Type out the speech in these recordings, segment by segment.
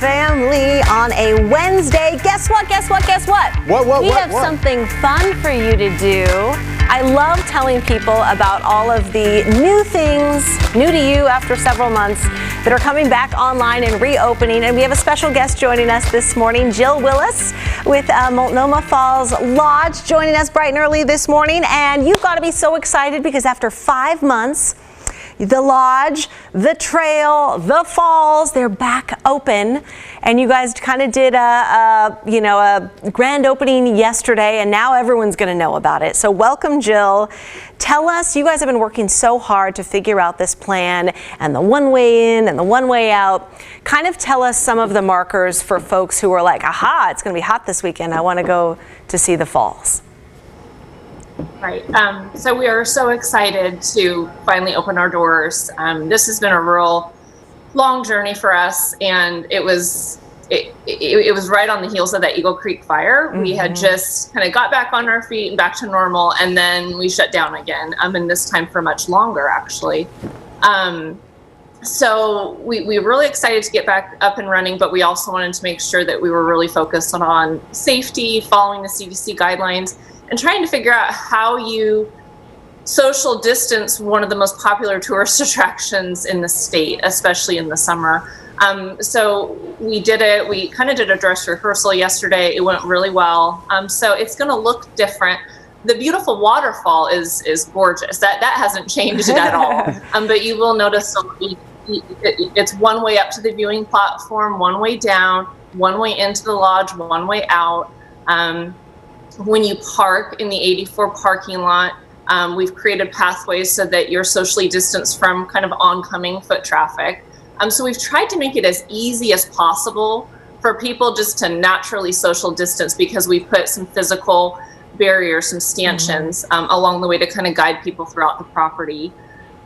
family on a Wednesday. Guess what? What? We have something fun for you to do. I love telling people about all of the new things, new to you after several months, that are coming back online and reopening. And we have a special guest joining us this morning, Jill Willis with Multnomah Falls Lodge, joining us bright and early this morning. And you've got to be so excited because after 5 months, the lodge, the trail, the falls, they're back open. And you guys kind of did a grand opening yesterday, and now everyone's going to know about it. So welcome, Jill. Tell us, you guys have been working so hard to figure out this plan and the one way in and the one way out. Kind of tell us some of the markers for folks who are like, aha, it's going to be hot this weekend. I want to go to see the falls. Right. So we are so excited to finally open our doors. This has been a real long journey for us, and it was right on the heels of that Eagle Creek fire. Mm-hmm. We had just kind of got back on our feet and back to normal, and then we shut down again. And this time for much longer, actually. So we were really excited to get back up and running, but we also wanted to make sure that we were really focused on safety, following the CDC guidelines, and trying to figure out how you social distance one of the most popular tourist attractions in the state, especially in the summer. So we did it. We kind of did a dress rehearsal yesterday. It went really well. So it's going to look different. The beautiful waterfall is gorgeous. That hasn't changed at all. But you will notice it's one way up to the viewing platform, one way down, one way into the lodge, one way out. When you park in the 84 parking lot, we've created pathways so that you're socially distanced from kind of oncoming foot traffic. So we've tried to make it as easy as possible for people just to naturally social distance, because we put some physical barriers, some stanchions along the way to kind of guide people throughout the property.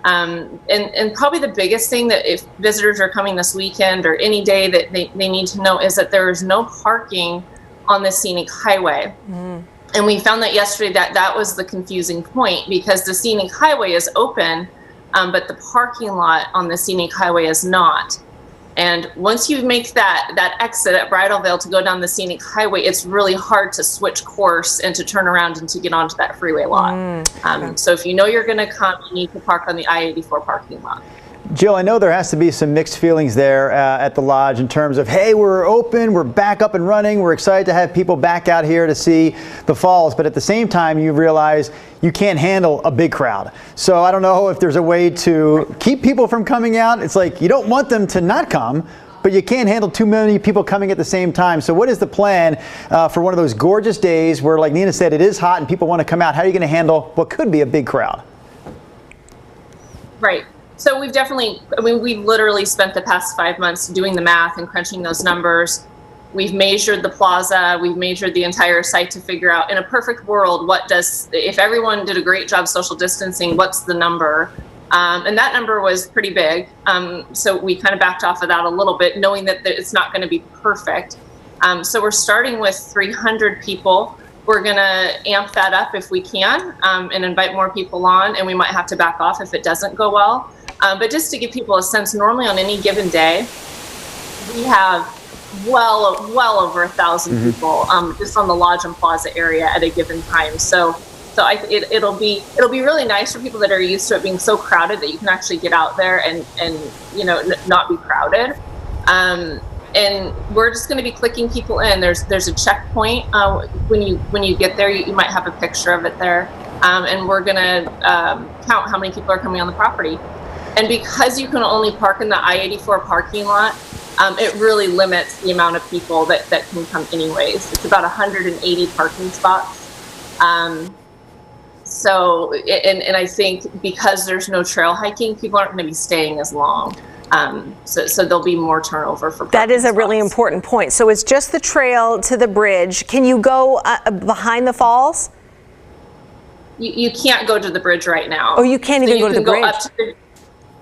And probably the biggest thing that if visitors are coming this weekend or any day that they need to know is that there is no parking on the scenic highway. And we found that yesterday that was the confusing point, because the scenic highway is open, but the parking lot on the scenic highway is not. And once you make that exit at Bridalveil to go down the scenic highway, it's really hard to switch course and to turn around and to get onto that freeway lot. So if you know you're going to come, you need to park on the I-84 parking lot. Jill, I know there has to be some mixed feelings there at the lodge in terms of, hey, we're open, we're back up and running, we're excited to have people back out here to see the falls, but at the same time you realize you can't handle a big crowd. So I don't know if there's a way to keep people from coming out. It's like you don't want them to not come, but you can't handle too many people coming at the same time. So what is the plan for one of those gorgeous days where, like Nina said, it is hot and people want to come out? How are you going to handle what could be a big crowd? Right. So we've literally spent the past 5 months doing the math and crunching those numbers. We've measured the plaza, we've measured the entire site to figure out, in a perfect world, if everyone did a great job social distancing, what's the number? And that number was pretty big. So we kind of backed off of that a little bit, knowing that it's not going to be perfect. So we're starting with 300 people. We're going to amp that up if we can, and invite more people on, and we might have to back off if it doesn't go well. But just to give people a sense, normally on any given day, we have well over 1,000 people just on the lodge and plaza area at a given time. So it'll be really nice for people that are used to it being so crowded that you can actually get out there and not be crowded. And we're just going to be clicking people in. There's a checkpoint when you get there. You might have a picture of it there, and we're going to count how many people are coming on the property. And because you can only park in the I-84 parking lot, it really limits the amount of people that can come anyways. It's about 180 parking spots. So I think because there's no trail hiking, people aren't going to be staying as long. So there'll be more turnover for parking That is a spots. really important point. So it's just the trail to the bridge. Can you go behind the falls? You can't go to the bridge right now. Oh, you can't even go to the bridge?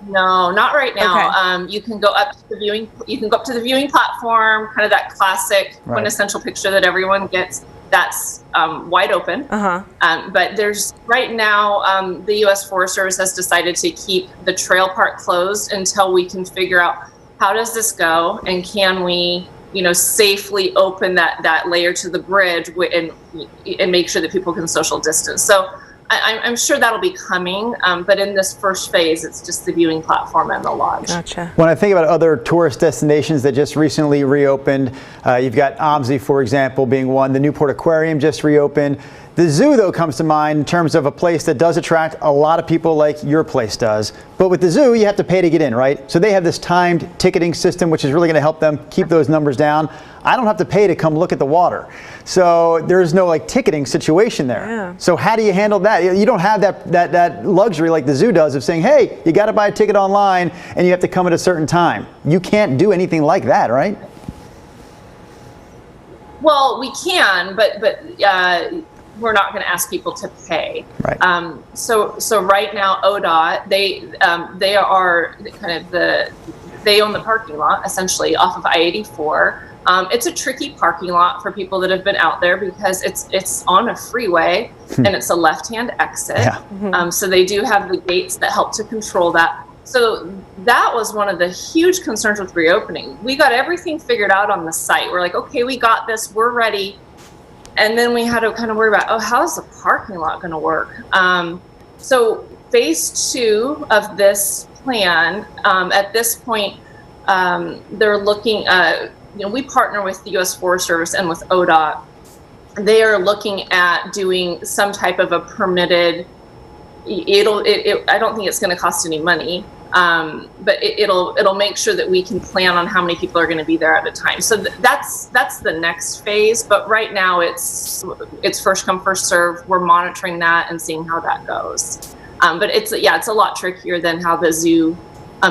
No, not right now. Okay. You can go up to the viewing. You can go up to the viewing platform, kind of that classic quintessential picture that everyone gets. That's wide open. But there's right now the U.S. Forest Service has decided to keep the trail part closed until we can figure out how does this go, and can we, safely open that layer to the bridge and make sure that people can social distance. So I'm sure that'll be coming, but in this first phase, it's just the viewing platform and the lodge. Gotcha. When I think about other tourist destinations that just recently reopened, you've got OMSI, for example, being one. The Newport Aquarium just reopened. The zoo, though, comes to mind in terms of a place that does attract a lot of people like your place does. But with the zoo, you have to pay to get in, right? So they have this timed ticketing system, which is really going to help them keep those numbers down. I don't have to pay to come look at the water. So there's no ticketing situation there. Yeah. So how do you handle that? You don't have that luxury like the zoo does of saying, hey, you got to buy a ticket online and you have to come at a certain time. You can't do anything like that, right? Well, we can, but we're not going to ask people to pay. Right. So right now, ODOT, they are kind of they own the parking lot essentially off of I-84. It's a tricky parking lot for people that have been out there because it's on a freeway and it's a left-hand exit. Yeah. So they do have the gates that help to control that. So that was one of the huge concerns with reopening. We got everything figured out on the site. We're like, okay, we got this, we're ready. And then we had to kind of worry about, how's the parking lot going to work? So phase 2 of this plan, at this point, they're looking, we partner with the U.S. Forest Service and with ODOT. They are looking at doing some type of a permitted, I don't think it's going to cost any money, but it'll make sure that we can plan on how many people are going to be there at a time. So that's the next phase. But right now it's first come, first serve. We're monitoring that and seeing how that goes. But it's a lot trickier than how the zoo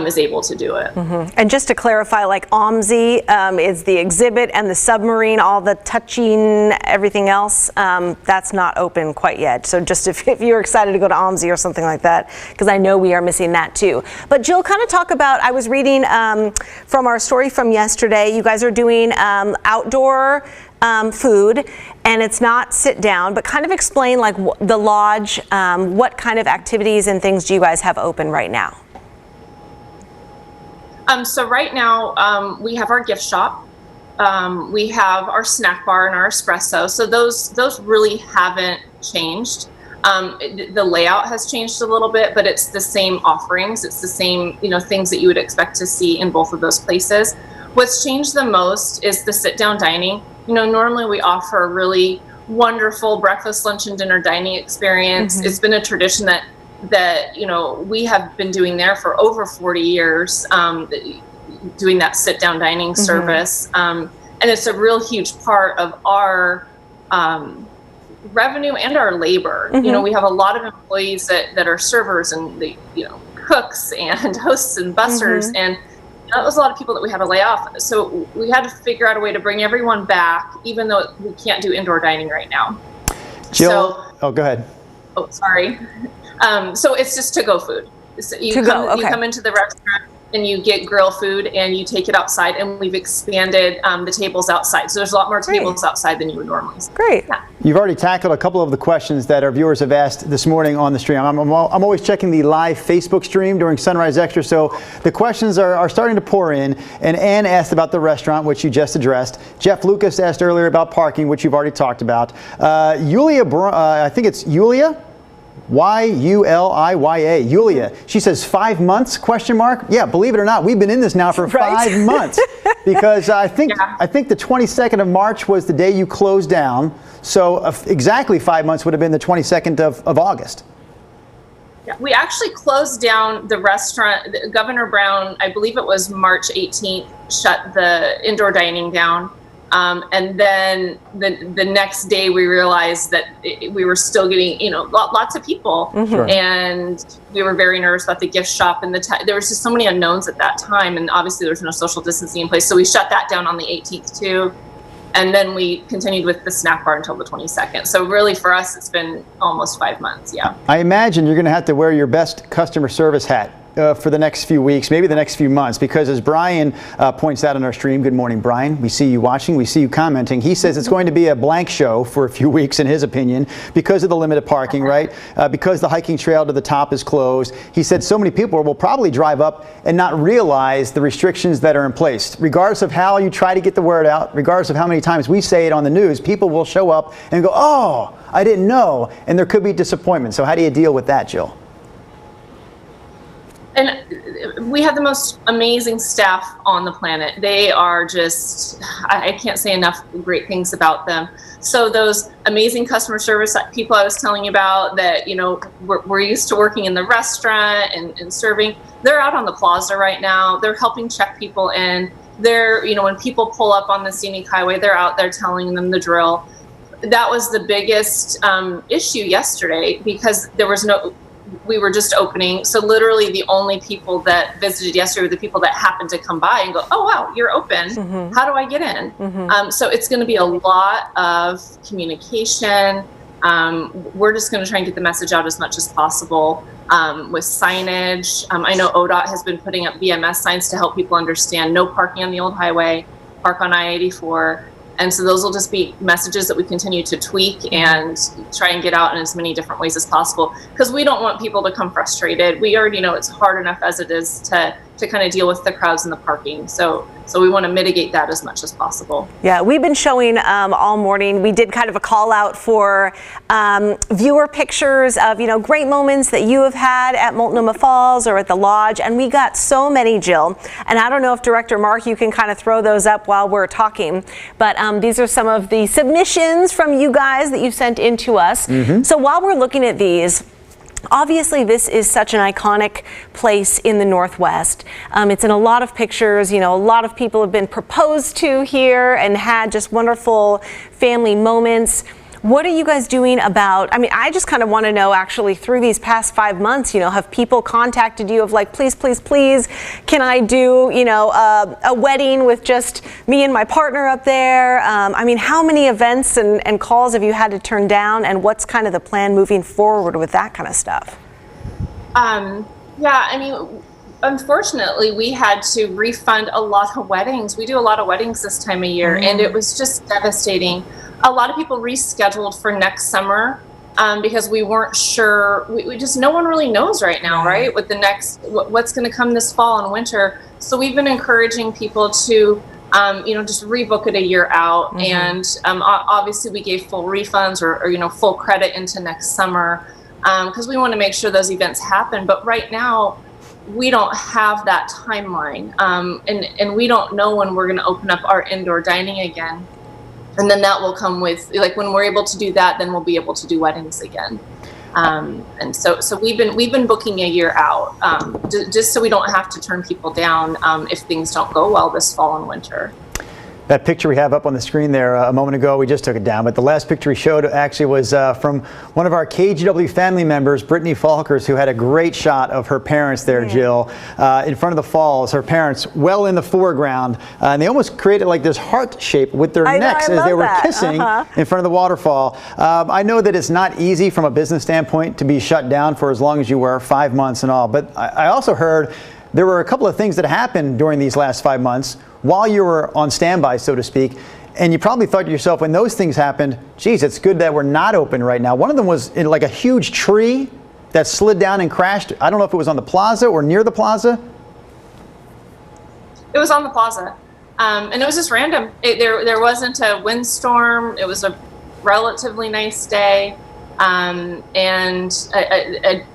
is able to do it. Mm-hmm. And just to clarify, OMSI is the exhibit and the submarine, all the touching, everything else, that's not open quite yet. So just if you're excited to go to OMSI or something like that, because I know we are missing that too. But Jill, kind of talk about, I was reading from our story from yesterday, you guys are doing outdoor food, and it's not sit down, but kind of explain the lodge, what kind of activities and things do you guys have open right now? So right now, we have our gift shop. We have our snack bar and our espresso. So those really haven't changed. The layout has changed a little bit, but it's the same offerings. It's the same, things that you would expect to see in both of those places. What's changed the most is the sit-down dining. Normally we offer a really wonderful breakfast, lunch, and dinner dining experience. Mm-hmm. It's been a tradition that we have been doing there for over 40 years, doing that sit-down dining mm-hmm. service. And it's a real huge part of our revenue and our labor. Mm-hmm. We have a lot of employees that are servers and cooks and hosts and bussers. Mm-hmm. And that was a lot of people that we had to lay off. So we had to figure out a way to bring everyone back, even though we can't do indoor dining right now. Jill, go ahead. Oh, sorry. So it's just to-go food. So you come into the restaurant and you get grill food and you take it outside, and we've expanded the tables outside. So there's a lot more tables outside than you would normally see. Great. Yeah. You've already tackled a couple of the questions that our viewers have asked this morning on the stream. I'm always checking the live Facebook stream during Sunrise Extra, so the questions are starting to pour in. And Ann asked about the restaurant, which you just addressed. Jeff Lucas asked earlier about parking, which you've already talked about. Yulia, I think it's Yulia? Yuliya. Yulia. She says 5 months, ? Yeah, believe it or not, we've been in this now for 5 months. Because I think the 22nd of March was the day you closed down. So exactly 5 months would have been the 22nd of August. Yeah, we actually closed down the restaurant. Governor Brown, I believe it was March 18th, shut the indoor dining down. And then the next day we realized that we were still getting, lots of people. Mm-hmm. And we were very nervous about the gift shop, and there was just so many unknowns at that time. And obviously there was no social distancing in place. So we shut that down on the 18th too. And then we continued with the snack bar until the 22nd. So really for us, it's been almost 5 months. Yeah. I imagine you're going to have to wear your best customer service hat for the next few weeks, maybe the next few months, because as Brian points out on our stream, good morning, Brian, we see you watching, we see you commenting. He says it's going to be a blank show for a few weeks, in his opinion, because of the limited parking, right? Because the hiking trail to the top is closed. He said so many people will probably drive up and not realize the restrictions that are in place. Regardless of how you try to get the word out, regardless of how many times we say it on the news, people will show up and go, oh, I didn't know, and there could be disappointment. So how do you deal with that, Jill? And we have the most amazing staff on the planet. They are just, I can't say enough great things about them. So those amazing customer service people I was telling you about that, you know, we're used to working in the restaurant and serving, they're out on the plaza right now. They're helping check people in. They're, you know, when people pull up on the scenic highway, they're out there telling them the drill. That was the biggest issue yesterday, because there was we were just opening. So literally the only people that visited yesterday were the people that happened to come by and go, oh, wow, you're open. Mm-hmm. How do I get in? So it's going to be a lot of communication. We're just going to try and get the message out as much as possible with signage. I know ODOT has been putting up BMS signs to help people understand no parking on the old highway, park on I-84. And so those will just be messages that we continue to tweak and try and get out in as many different ways as possible, because we don't want people to come frustrated. We already know it's hard enough as it is to kind of deal with the crowds and the parking. So we want to mitigate that as much as possible. Yeah, we've been showing all morning. We did kind of a call out for viewer pictures of, you know, great moments that you have had at Multnomah Falls or at the lodge. And we got so many, Jill. And I don't know if Director Mark, you can kind of throw those up while we're talking. But these are some of the submissions from you guys that you sent in to us. Mm-hmm. So while we're looking at these, obviously, this is such an iconic place in the Northwest. It's in a lot of pictures. You know, a lot of people have been proposed to here and had just wonderful family moments. What are you guys doing about, I mean, I just kind of want to know, actually, through these past 5 months, you know, have people contacted you of like, please, please, please, can I do, you know, a wedding with just me and my partner up there? I mean, how many events and calls have you had to turn down, and what's kind of the plan moving forward with that kind of stuff? Yeah, I mean, unfortunately, we had to refund a lot of weddings. We do a lot of weddings this time of year, and it was just devastating. A lot of people rescheduled for next summer because we weren't sure. We just, no one really knows right now, right? With the next, what's going to come this fall and winter. So we've been encouraging people to, you know, just rebook it a year out. And obviously we gave full refunds or, you know, full credit into next summer because we want to make sure those events happen. But right now, we don't have that timeline. And we don't know when we're going to open up our indoor dining again. And then that will come with, like, when we're able to do that, then we'll be able to do weddings again. And so we've been booking a year out, just so we don't have to turn people down if things don't go well this fall and winter. That picture we have up on the screen there a moment ago, we just took it down, but the last picture we showed actually was from one of our KGW family members, Brittany Falkers, who had a great shot of her parents there, Jill, in front of the falls, her parents well in the foreground, and they almost created like this heart shape with their necks as they were kissing in front of the waterfall. I know that it's not easy from a business standpoint to be shut down for as long as you were, 5 months and all, but I also heard there were a couple of things that happened during these last 5 months while you were on standby, so to speak, and you probably thought to yourself when those things happened, geez, it's good that we're not open right now. One of them was in like a huge tree that slid down and crashed. I don't know if it was on the plaza or near the plaza. It was on the plaza, and it was just random. There wasn't a windstorm. It was a relatively nice day, and a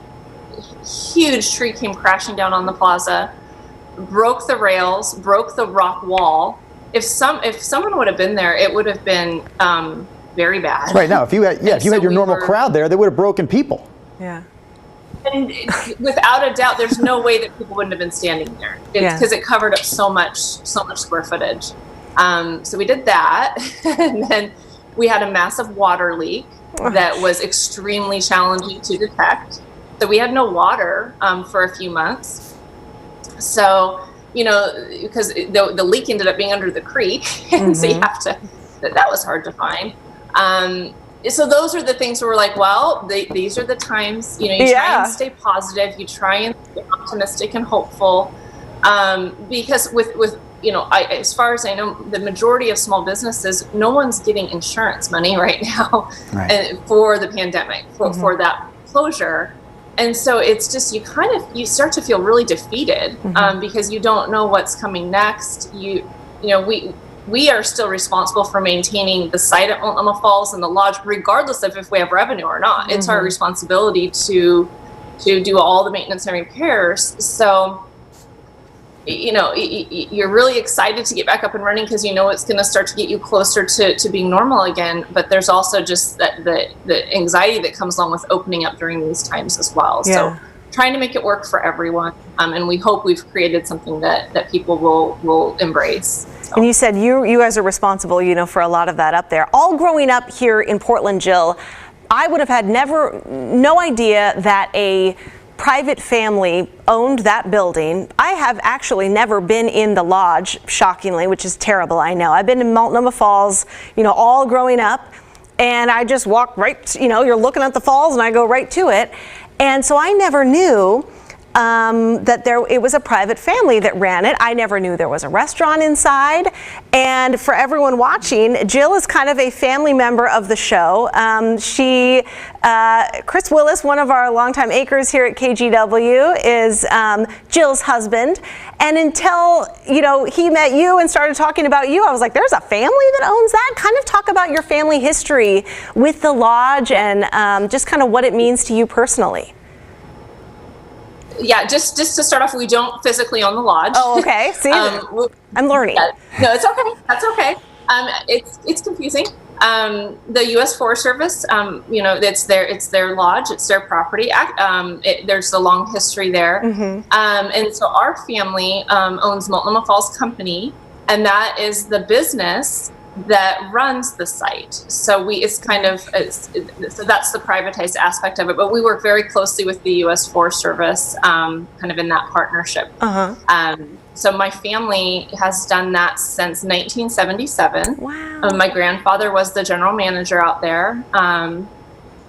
huge tree came crashing down on the plaza, broke the rails, broke the rock wall. If someone would have been there, it would have been very bad. Right now, if you had your normal crowd there, they would have broken people. Yeah. And without a doubt, there's no way that people wouldn't have been standing there because it covered up so much square footage. So we did that, and then we had a massive water leak that was extremely challenging to detect. So we had no water for a few months. So, you know, because the leak ended up being under the creek, and so you have to, that was hard to find. so those are the things where we're like, well, these are the times, you try and stay positive, you try and be optimistic and hopeful, because with as far as I know, the majority of small businesses, no one's getting insurance money right now for the pandemic, for that closure. And so it's just, you start to feel really defeated, because you don't know what's coming next. We are still responsible for maintaining the site at Multnomah Falls and the lodge, regardless of if we have revenue or not. It's our responsibility to do all the maintenance and repairs. So, you're really excited to get back up and running because it's going to start to get you closer to being normal again. But there's also just the anxiety that comes along with opening up during these times as well. So trying to make it work for everyone. And we hope we've created something that people will embrace. So. And you said you guys are responsible, for a lot of that up there. All growing up here in Portland, Jill, I would have had no idea that a private family owned that building. I have actually never been in the lodge, shockingly, which is terrible, I know. I've been in Multnomah Falls, all growing up, and I just walk right, you're looking at the falls and I go right to it. And so I never knew that it was a private family that ran it. I never knew there was a restaurant inside. And for everyone watching, Jill is kind of a family member of the show. Chris Willis, one of our longtime anchors here at KGW, is Jill's husband. And until, he met you and started talking about you, I was like, there's a family that owns that? Kind of talk about your family history with the lodge and just kind of what it means to you personally. Yeah, just to start off, we don't physically own the lodge. Oh, okay. See, I'm learning. Yeah, no, it's okay. That's okay. It's confusing. The U.S. Forest Service, it's their lodge, it's their property. There's a long history there, and so our family owns Multnomah Falls Company, and that is the business that runs the site. So so that's the privatized aspect of it. But we work very closely with the U.S. Forest Service, kind of in that partnership. So my family has done that since 1977. Wow. My grandfather was the general manager out there,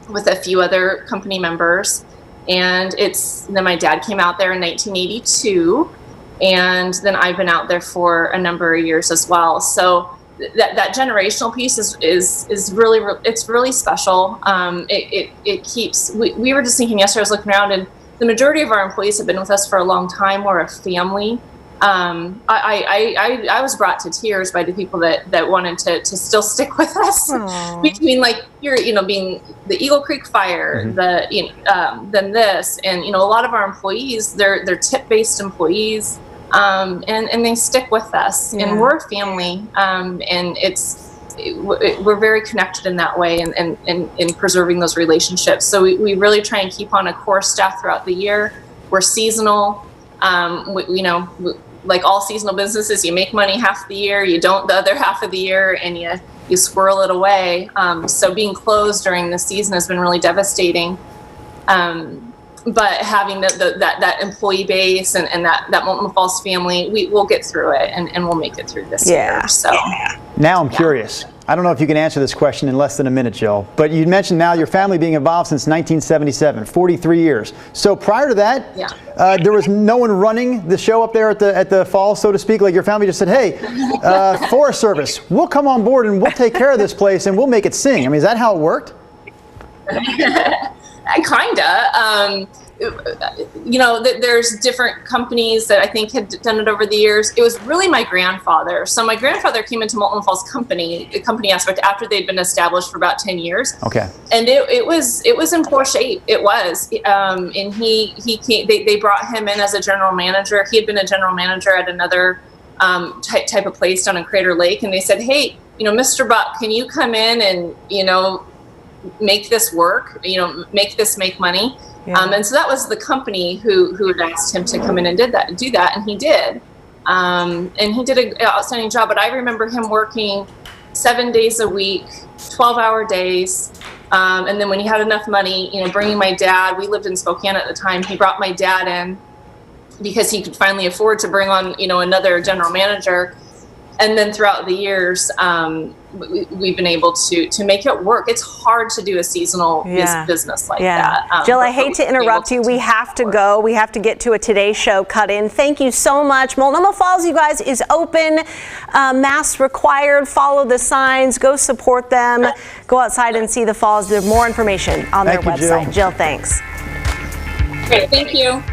with a few other company members. And then my dad came out there in 1982. And then I've been out there for a number of years as well. So that generational piece is really, it's really special. It keeps, we were just thinking yesterday, I was looking around, and the majority of our employees have been with us for a long time. We're a family. I was brought to tears by the people that wanted to still stick with us. Between being the Eagle Creek fire, then this, and a lot of our employees, they're tip-based employees. And they stick with us, and we're a family, and we're very connected in that way, and in preserving those relationships. So we really try and keep on a core staff throughout the year. We're seasonal. Like all seasonal businesses, you make money half the year, you don't the other half of the year, and you squirrel it away. So being closed during the season has been really devastating. But having that employee base and that Multnomah Falls family, we'll get through it, and we'll make it through this year. So now I'm curious. I don't know if you can answer this question in less than a minute, Jill, but you mentioned now your family being involved since 1977, 43 years. So prior to that, there was no one running the show up there at the falls, so to speak. Like your family just said, hey, Forest Service, we'll come on board and we'll take care of this place and we'll make it sing. I mean, is that how it worked? Kinda. There's different companies that I think had done it over the years. It was really my grandfather. So my grandfather came into Multnomah Falls company aspect after they'd been established for about 10 years. Okay. And it was in poor shape. It was. And he came, they brought him in as a general manager. He had been a general manager at another type of place down in Crater Lake, and they said, hey, Mr. Buck, can you come in and make this work, make money. And so that was the company who had asked him to come in and do that, and he did. And he did an outstanding job. But I remember him working 7 days a week, 12-hour days. And then when he had enough money, bringing my dad, we lived in Spokane at the time, he brought my dad in because he could finally afford to bring on, another general manager. And then throughout the years, we've been able to make it work. It's hard to do a seasonal business like that. Jill, I hate to interrupt you. We have to go. We have to get to a Today Show cut in. Thank you so much. Multnomah Falls, you guys, is open. Masks required. Follow the signs. Go support them. Go outside and see the falls. There's more information on their website. Jill, thanks. Great. Thank you.